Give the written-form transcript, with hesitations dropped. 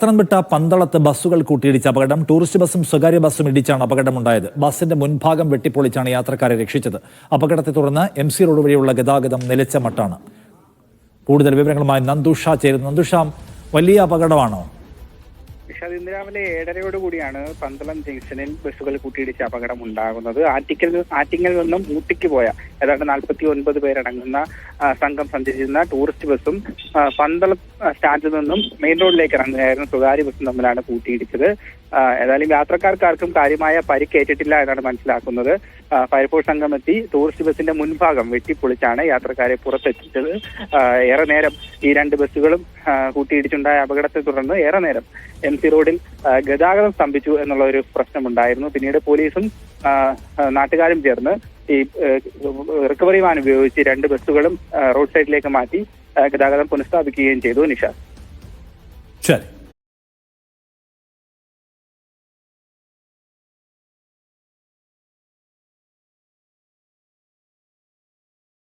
പത്തനംതിട്ട പന്തളത്ത് ബസ്സുകൾ കൂട്ടിയിടിച്ച അപകടം. ടൂറിസ്റ്റ് ബസ്സും സ്വകാര്യ ബസ്സും ഇടിച്ചാണ് അപകടമുണ്ടായത്. ബസിന്റെ മുൻഭാഗം വെട്ടിപ്പൊളിച്ചാണ് യാത്രക്കാരെ രക്ഷിച്ചത്. അപകടത്തെ തുടർന്ന് MC റോഡ് വഴിയുള്ള ഗതാഗതം നിലച്ച മട്ടാണ്. കൂടുതൽ വിവരങ്ങളുമായി നന്ദുഷ ചേരുന്നു. നന്ദുഷ, വലിയ അപകടമാണോ? ഇന്ന് രാവിലെ 7:30 കൂടിയാണ് പന്തളം ജംഗ്ഷനിൽ ബസ്സുകൾ കൂട്ടിയിടിച്ച് അപകടം ഉണ്ടാകുന്നത്. ആറ്റിങ്ങൽ നിന്നും ഊട്ടിക്ക് പോയ ഏതാണ്ട് 49 പേരടങ്ങുന്ന സംഘം സഞ്ചരിച്ചിരുന്ന ടൂറിസ്റ്റ് ബസ്സും പന്തളം സ്റ്റാൻഡിൽ നിന്നും മെയിൻ റോഡിലേക്ക് ഇറങ്ങുകയായിരുന്നു സ്വകാര്യ ബസ്സും തമ്മിലാണ് കൂട്ടിയിടിച്ചത്. ഏതായാലും യാത്രക്കാർക്കാർക്കും കാര്യമായ പരിക്കേറ്റിട്ടില്ല എന്നാണ് മനസ്സിലാക്കുന്നത്. ഫയർഫോഴ്സ് സംഘം എത്തി ടൂറിസ്റ്റ് ബസിന്റെ മുൻഭാഗം വെട്ടിപ്പൊളിച്ചാണ് യാത്രക്കാരെ പുറത്തെത്തിച്ചത്. ഏറെ നേരം ഈ രണ്ട് ബസ്സുകളും കൂട്ടിയിടിച്ചുണ്ടായ അപകടത്തെ തുടർന്ന് ഏറെ നേരം MC റോഡിൽ ഗതാഗതം സ്തംഭിച്ചു എന്നുള്ള ഒരു പ്രശ്നമുണ്ടായിരുന്നു. പിന്നീട് പോലീസും നാട്ടുകാരും ചേർന്ന് ഈ റിക്കവറി വാൻ ഉപയോഗിച്ച് രണ്ട് ബസ്സുകളും റോഡ് സൈഡിലേക്ക് മാറ്റി ഗതാഗതം പുനഃസ്ഥാപിക്കുകയും ചെയ്തു. നിഷാദ്. ശരി.